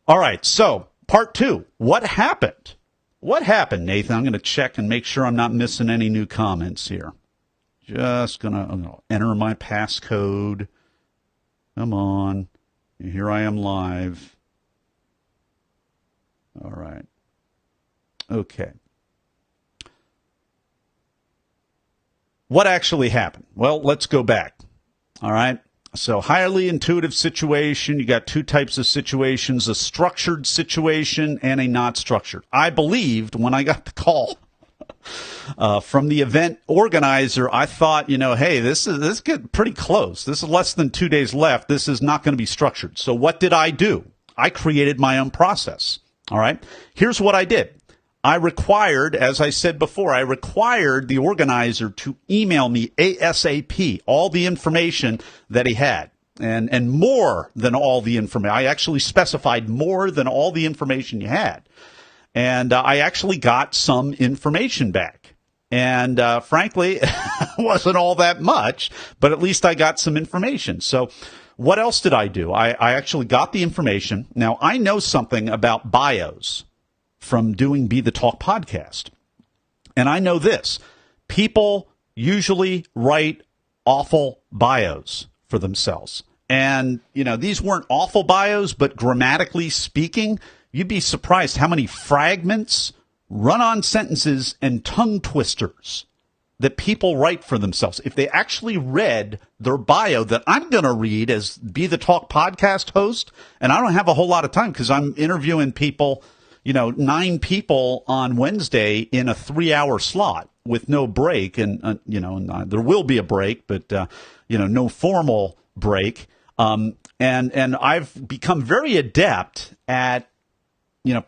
All right. So part 2, what happened? What happened, Nathan? I'm going to check and make sure I'm not missing any new comments here. I'm going to enter my passcode. Come on. Here I am live. All right. Okay. What actually happened? Well, let's go back. All right. So highly intuitive situation. You got 2 types of situations, a structured situation and a not structured. I believed when I got the call from the event organizer, I thought, hey, this is getting pretty close. This is less than 2 days left. This is not going to be structured. So what did I do? I created my own process. All right. Here's what I did. I required, as I said before, the organizer to email me ASAP all the information that he had, and more than all the information. I actually specified more than all the information you had. And I actually got some information back. And frankly, it wasn't all that much, but at least I got some information. So what else did I do? I actually got the information. Now, I know something about bios from doing Be the Talk podcast. And I know this. People usually write awful bios for themselves. And, these weren't awful bios, but grammatically speaking, you'd be surprised how many fragments, run-on sentences, and tongue twisters that people write for themselves. If they actually read their bio that I'm going to read as Be the Talk podcast host, and I don't have a whole lot of time because I'm interviewing people, 9 people on Wednesday in a 3-hour slot with no break. And, there will be a break, but, no formal break. And I've become very adept at,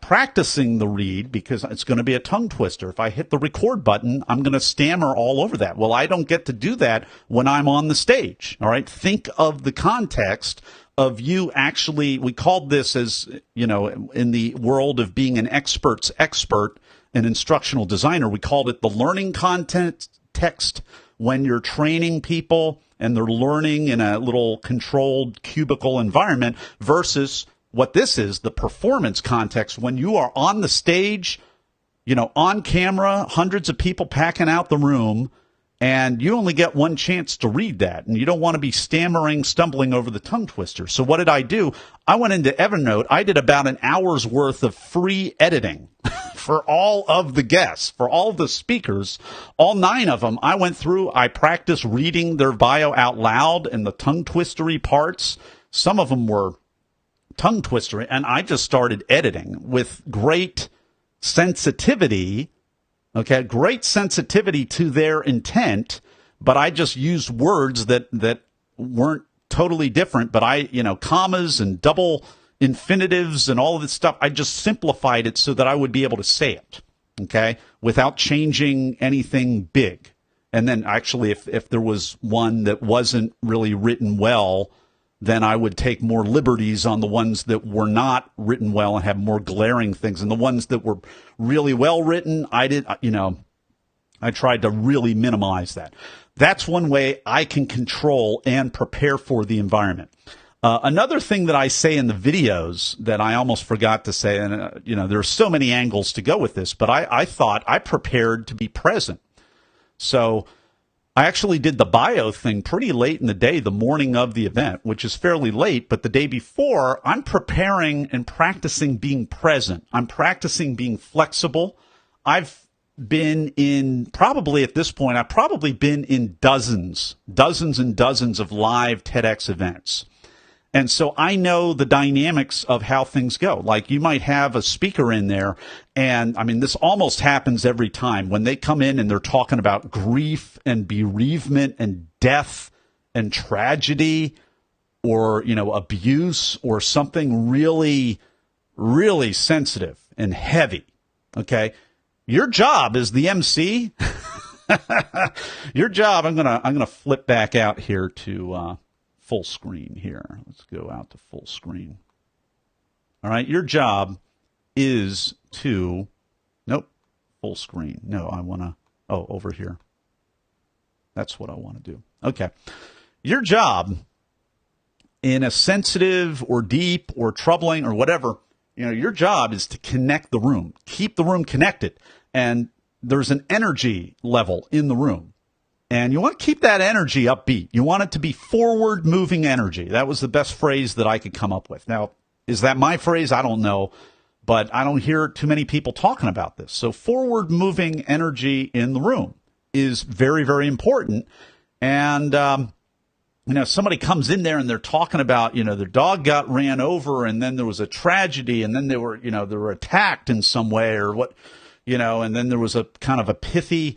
practicing the read because it's going to be a tongue twister. If I hit the record button, I'm going to stammer all over that. Well, I don't get to do that when I'm on the stage. All right. Think of the context of you actually, we called this as, in the world of being an expert's expert, an instructional designer, we called it the learning content text when you're training people and they're learning in a little controlled cubicle environment versus what this is, the performance context, when you are on the stage, on camera, hundreds of people packing out the room, and you only get one chance to read that, and you don't want to be stammering, stumbling over the tongue twister. So what did I do? I went into Evernote. I did about an hour's worth of free editing for all of the guests, for all of the speakers, all 9 of them. I went through, I practiced reading their bio out loud and the tongue twistery parts. Some of them were tongue twister, and I just started editing with great sensitivity, great sensitivity to their intent, but I just used words that weren't totally different, but commas and double infinitives and all of this stuff, I just simplified it so that I would be able to say it, without changing anything big. And then actually, if there was one that wasn't really written well, then I would take more liberties on the ones that were not written well and have more glaring things. And the ones that were really well written, I tried to really minimize that. That's one way I can control and prepare for the environment. Another thing that I say in the videos that I almost forgot to say, and there are so many angles to go with this, but I thought I prepared to be present. So I actually did the bio thing pretty late in the day, the morning of the event, which is fairly late, but the day before, I'm preparing and practicing being present. I'm practicing being flexible. I've been in, probably at this point, I've probably been in dozens and dozens of live TEDx events. And so I know the dynamics of how things go. Like you might have a speaker in there, and I mean, this almost happens every time when they come in and they're talking about grief and bereavement and death and tragedy or, abuse or something really, really sensitive and heavy. Okay. Your job as the MC, your job, I'm going to flip back out here to, full screen here. Let's go out to full screen. All right. Your job is to, full screen. No, I want to, over here. That's what I want to do. Okay. Your job in a sensitive or deep or troubling or whatever, your job is to connect the room, keep the room connected. And there's an energy level in the room. And you want to keep that energy upbeat. You want it to be forward-moving energy. That was the best phrase that I could come up with. Now, is that my phrase? I don't know. But I don't hear too many people talking about this. So forward-moving energy in the room is very, very important. And, somebody comes in there and they're talking about, their dog got ran over and then there was a tragedy and then they were attacked in some way or what, and then there was a kind of a pithy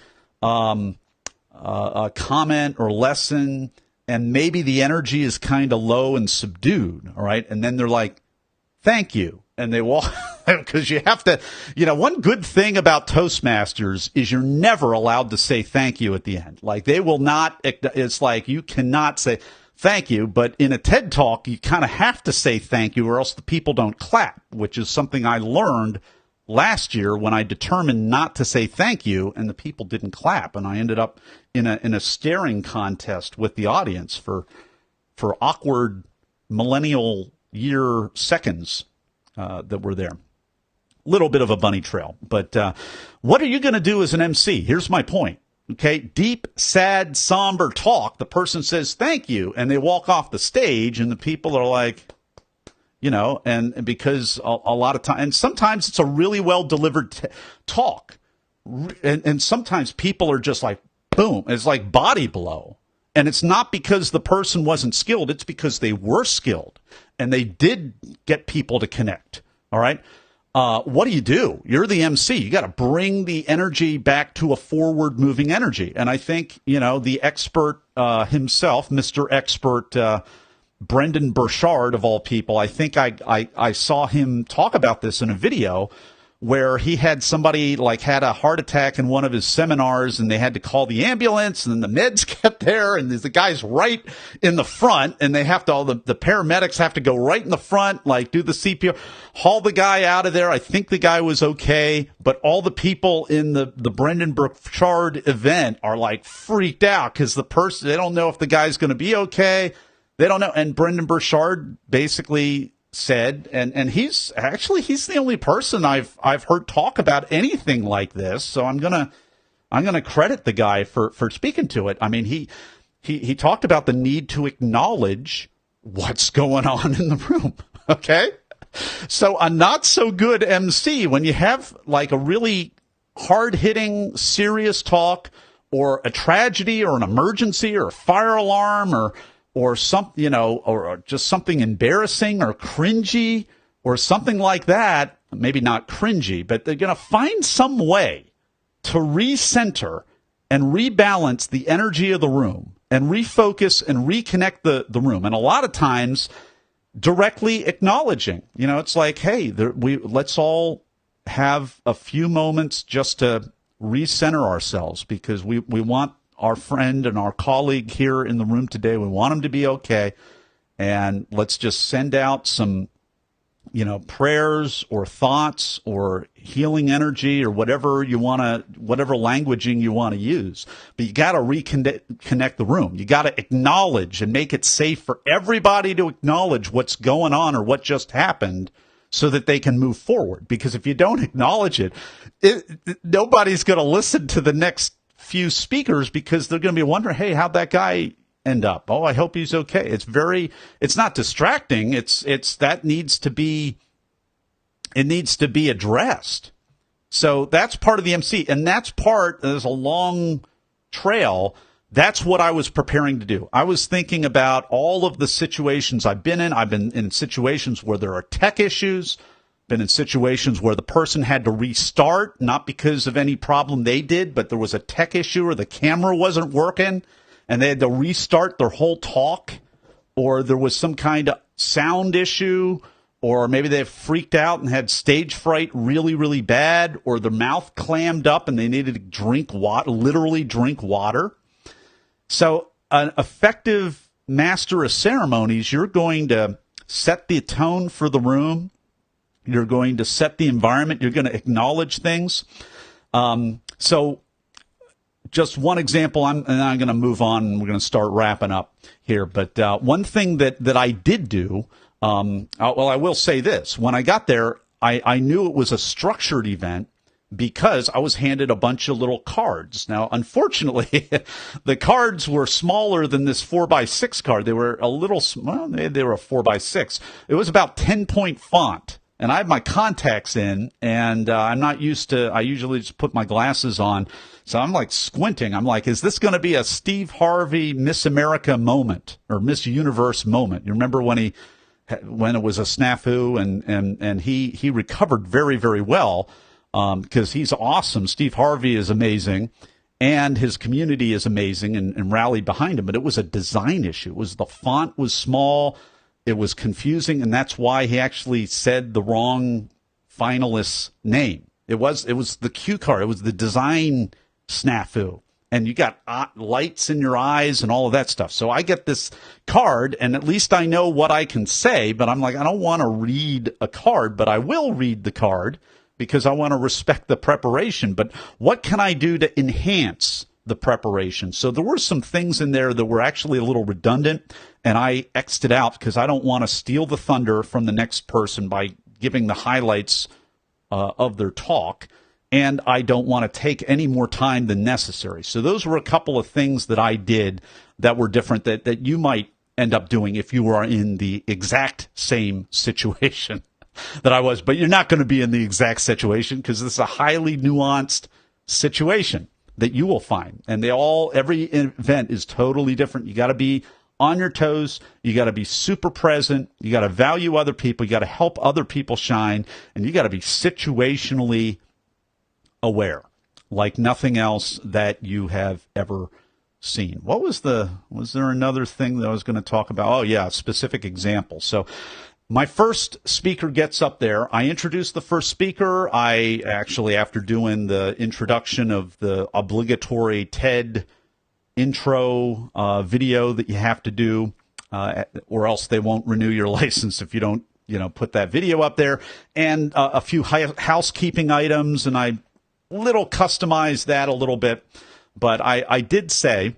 a comment or lesson, and maybe the energy is kind of low and subdued, all right? And then they're like, thank you. And they walk, because you have to, one good thing about Toastmasters is you're never allowed to say thank you at the end. Like they will not, it's like you cannot say thank you, but in a TED Talk, you kind of have to say thank you or else the people don't clap, which is something I learned last year when I determined not to say thank you and the people didn't clap. And I ended up in a staring contest with the audience for awkward millennial year seconds that were there. little bit of a bunny trail. But what are you going to do as an MC? Here's my point. Okay, deep, sad, somber talk. The person says, thank you, and they walk off the stage, and the people are like, and because a lot of time, and sometimes it's a really well-delivered talk, and sometimes people are just like, boom, it's like body blow. And it's not because the person wasn't skilled, it's because they were skilled, and they did get people to connect, all right? What do? You're the MC. You got to bring the energy back to a forward-moving energy. And I think, the expert himself, Mr. Expert Brendan Burchard, of all people, I think I saw him talk about this in a video where he had somebody had a heart attack in one of his seminars, and they had to call the ambulance, and then the meds kept there, and the guy's right in the front, and they have to, all the paramedics have to go right in the front, do the CPR, haul the guy out of there. I think the guy was okay, but all the people in the Brendan Burchard event are freaked out because they don't know if the guy's going to be okay. They don't know. And Brendan Burchard basically said, and he's the only person I've heard talk about anything like this. So I'm gonna credit the guy for speaking to it. I mean, he talked about the need to acknowledge what's going on in the room. Okay, so a not so good MC, when you have a really hard hitting, serious talk, or a tragedy, or an emergency, or a fire alarm, or something, or just something embarrassing or cringy or something like that. Maybe not cringy, but they're going to find some way to recenter and rebalance the energy of the room and refocus and reconnect the room. And a lot of times directly acknowledging, it's like, hey, let's all have a few moments just to recenter ourselves, because we want our friend and our colleague here in the room today, we want him to be okay. And let's just send out some, prayers or thoughts or healing energy or whatever languaging you want to use. But you got to reconnect the room. You got to acknowledge and make it safe for everybody to acknowledge what's going on or what just happened, so that they can move forward. Because if you don't acknowledge it, nobody's going to listen to the next few speakers, because they're going to be wondering, hey, how'd that guy end up? Oh, I hope he's okay. It's not distracting. That needs to be addressed. So that's part of the MC, and there's a long trail. That's what I was preparing to do. I was thinking about all of the situations I've been in. I've been in situations where there are tech issues, been in situations where the person had to restart, not because of any problem they did, but there was a tech issue or the camera wasn't working and they had to restart their whole talk, or there was some kind of sound issue, or maybe they freaked out and had stage fright really, really bad, or their mouth clammed up and they needed to drink water, literally drink water. So an effective master of ceremonies, you're going to set the tone for the room. You're going to set the environment. You're going to acknowledge things. So just one example, and I'm going to move on, and we're going to start wrapping up here. But one thing that I did do, I will say this. When I got there, I knew it was a structured event because I was handed a bunch of little cards. Now, unfortunately, the cards were smaller than this 4x6 card. They were a little, they were a 4x6. It was about 10-point font. And I have my contacts in, and I'm not used to, I usually just put my glasses on. So I'm squinting. I'm like, is this going to be a Steve Harvey Miss America moment or Miss Universe moment? You remember when it was a snafu, and he recovered very, very well, because he's awesome. Steve Harvey is amazing, and his community is amazing, and rallied behind him. But it was a design issue. The font was small. It was confusing, and that's why he actually said the wrong finalist's name. It was the cue card. It was the design snafu, and you got lights in your eyes and all of that stuff. So I get this card, and at least I know what I can say, but I'm like, I don't want to read a card, but I will read the card because I want to respect the preparation. But what can I do to enhance the preparation? So there were some things in there that were actually a little redundant, and I X'd it out because I don't want to steal the thunder from the next person by giving the highlights of their talk, and I don't want to take any more time than necessary. So those were a couple of things that I did that were different that you might end up doing if you are in the exact same situation that I was. But you're not going to be in the exact situation because this is a highly nuanced situation that you will find. And every event is totally different. You got to be on your toes. You got to be super present. You got to value other people. You got to help other people shine. And you got to be situationally aware like nothing else that you have ever seen. Was there another thing that I was going to talk about? Oh yeah, specific example. So my first speaker gets up there. I introduce the first speaker. I actually, after doing the introduction of the obligatory TED intro video that you have to do, or else they won't renew your license if you don't, put that video up there, and a few housekeeping items, and I little customized that a little bit. But I did say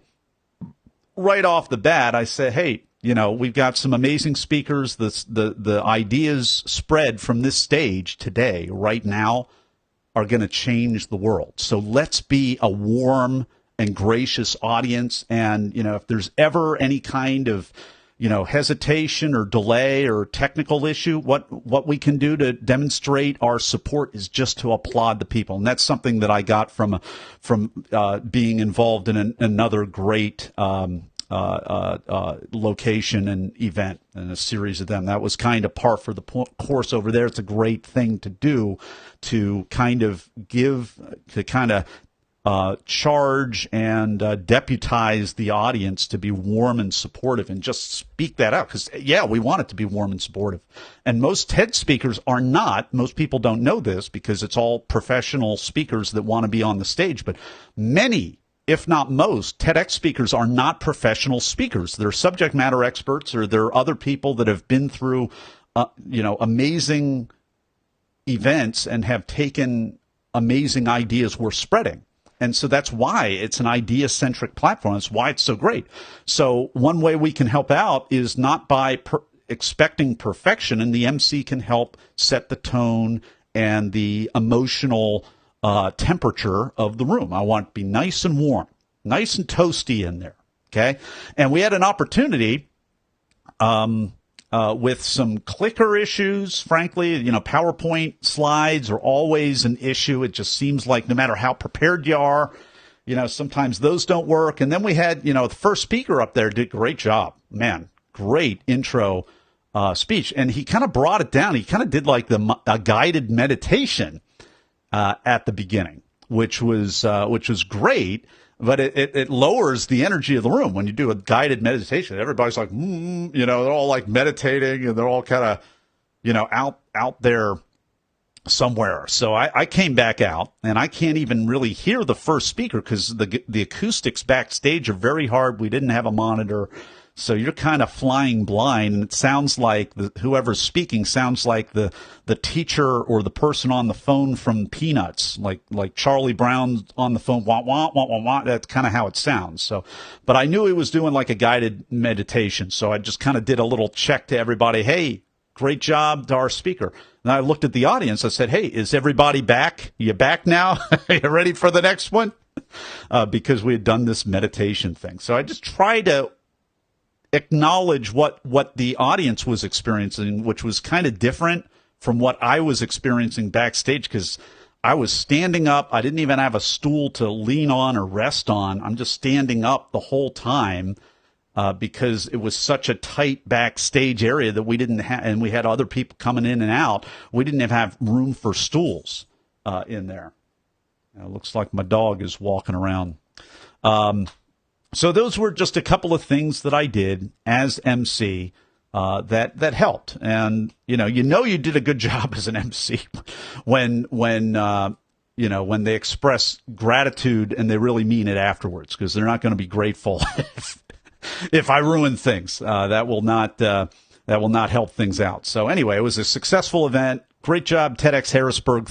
right off the bat, I said, hey, we've got some amazing speakers. The ideas spread from this stage today, right now, are going to change the world. So let's be a warm and gracious audience. And, if there's ever any kind of, hesitation or delay or technical issue, what we can do to demonstrate our support is just to applaud the people. And that's something that I got from being involved in another great location and event and a series of them. That was kind of par for the course over there. It's a great thing to do to kind of charge and deputize the audience to be warm and supportive and just speak that out. Because, we want it to be warm and supportive. And most TED speakers are not. Most people don't know this because it's all professional speakers that want to be on the stage. But many, if not most, TEDx speakers are not professional speakers. They're subject matter experts, or they're other people that have been through, amazing events and have taken amazing ideas we're spreading. And so that's why it's an idea-centric platform. That's why it's so great. So one way we can help out is not by expecting perfection, and the MC can help set the tone and the emotional temperature of the room. I want it to be nice and warm, nice and toasty in there, okay? And we had an opportunity with some clicker issues. Frankly, PowerPoint slides are always an issue. It just seems like no matter how prepared you are, sometimes those don't work. And then we had, the first speaker up there did a great job. Man, great intro speech. And he kind of brought it down. He kind of did like a guided meditation at the beginning, which was great. But it lowers the energy of the room when you do a guided meditation. Everybody's like, they're all like meditating, and they're all kind of, out there somewhere. So I came back out, and I can't even really hear the first speaker because the acoustics backstage are very hard. We didn't have a monitor. So you're kind of flying blind, and it sounds like whoever's speaking sounds like the teacher or the person on the phone from Peanuts, like Charlie Brown on the phone, wah, wah, wah, wah, wah. That's kind of how it sounds. So, but I knew he was doing like a guided meditation, so I just kind of did a little check to everybody. Hey, great job to our speaker. And I looked at the audience. I said, hey, is everybody back? You back now? Are you ready for the next one? Because we had done this meditation thing. So I just try to acknowledge what the audience was experiencing, which was kind of different from what I was experiencing backstage, because I was standing up. I didn't even have a stool to lean on or rest on. I'm just standing up the whole time because it was such a tight backstage area that we didn't have, and we had other people coming in and out. We didn't even have room for stools in there. It looks like my dog is walking around. So those were just a couple of things that I did as MC that helped. And you did a good job as an MC when they express gratitude and they really mean it afterwards, because they're not going to be grateful if I ruin things. That will not help things out. So anyway, it was a successful event. Great job, TEDxHarrisburg.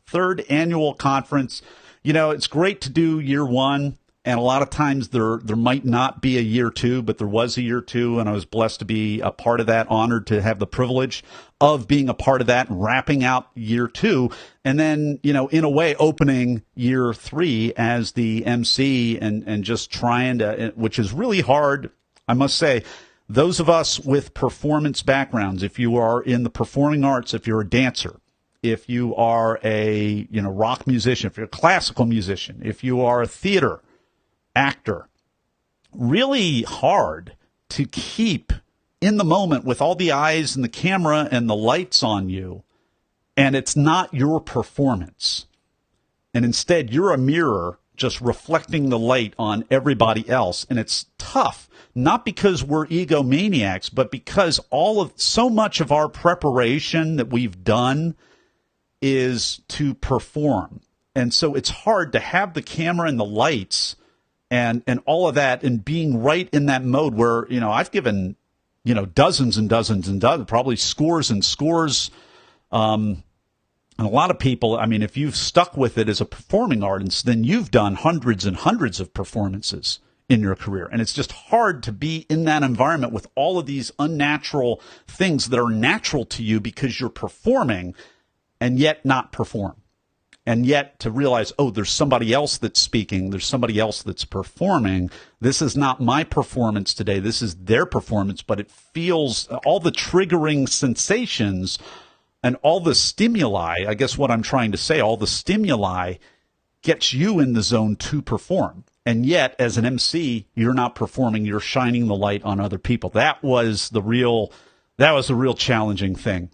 Third annual conference. It's great to do year one. And a lot of times there might not be a year two, but there was a year two, and I was blessed to be a part of that, honored to have the privilege of being a part of that and wrapping out year two. And then, in a way, opening year three as the MC and just trying to, which is really hard, I must say. Those of us with performance backgrounds, if you are in the performing arts, if you're a dancer, if you are a rock musician, if you're a classical musician, if you are a theater actor, really hard to keep in the moment with all the eyes and the camera and the lights on you, and it's not your performance. And instead, you're a mirror just reflecting the light on everybody else, and it's tough. Not because we're egomaniacs, but because so much of our preparation that we've done is to perform. And so it's hard to have the camera and the lights and all of that, and being right in that mode where, I've given, dozens and dozens and dozens, probably scores and scores. And a lot of people, if you've stuck with it as a performing artist, then you've done hundreds and hundreds of performances in your career. And it's just hard to be in that environment with all of these unnatural things that are natural to you because you're performing and yet not perform. And yet to realize, there's somebody else that's speaking. There's somebody else that's performing. This is not my performance today. This is their performance, but it feels all the triggering sensations and all the stimuli. I guess what I'm trying to say, all the stimuli gets you in the zone to perform. And yet, as an MC, you're not performing. You're shining the light on other people. That was the real challenging thing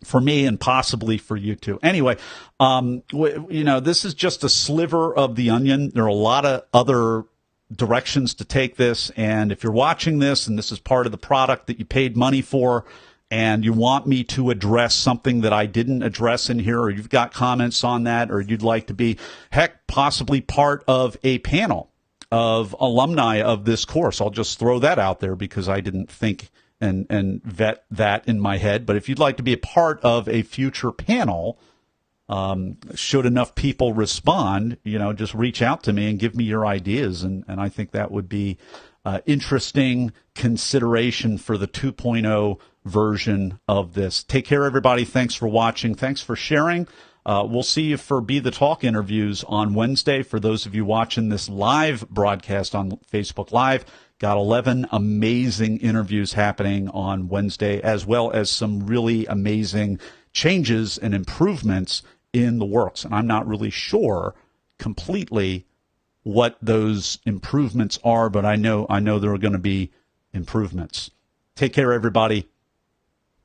for me, and possibly for you too. Anyway, this is just a sliver of the onion. There are a lot of other directions to take this. And if you're watching this and this is part of the product that you paid money for, and you want me to address something that I didn't address in here, or you've got comments on that, or you'd like to be, possibly part of a panel of alumni of this course, I'll just throw that out there because I didn't think and vet that in my head. But if you'd like to be a part of a future panel, should enough people respond, just reach out to me and give me your ideas. And I think that would be interesting consideration for the 2.0 version of this. Take care, everybody. Thanks for watching. Thanks for sharing. We'll see you for Be the Talk interviews on Wednesday. For those of you watching this live broadcast on Facebook Live, got 11 amazing interviews happening on Wednesday, as well as some really amazing changes and improvements in the works. And I'm not really sure completely what those improvements are, but I know there are going to be improvements. Take care, everybody.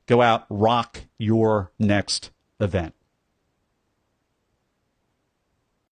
Go out, rock your next event.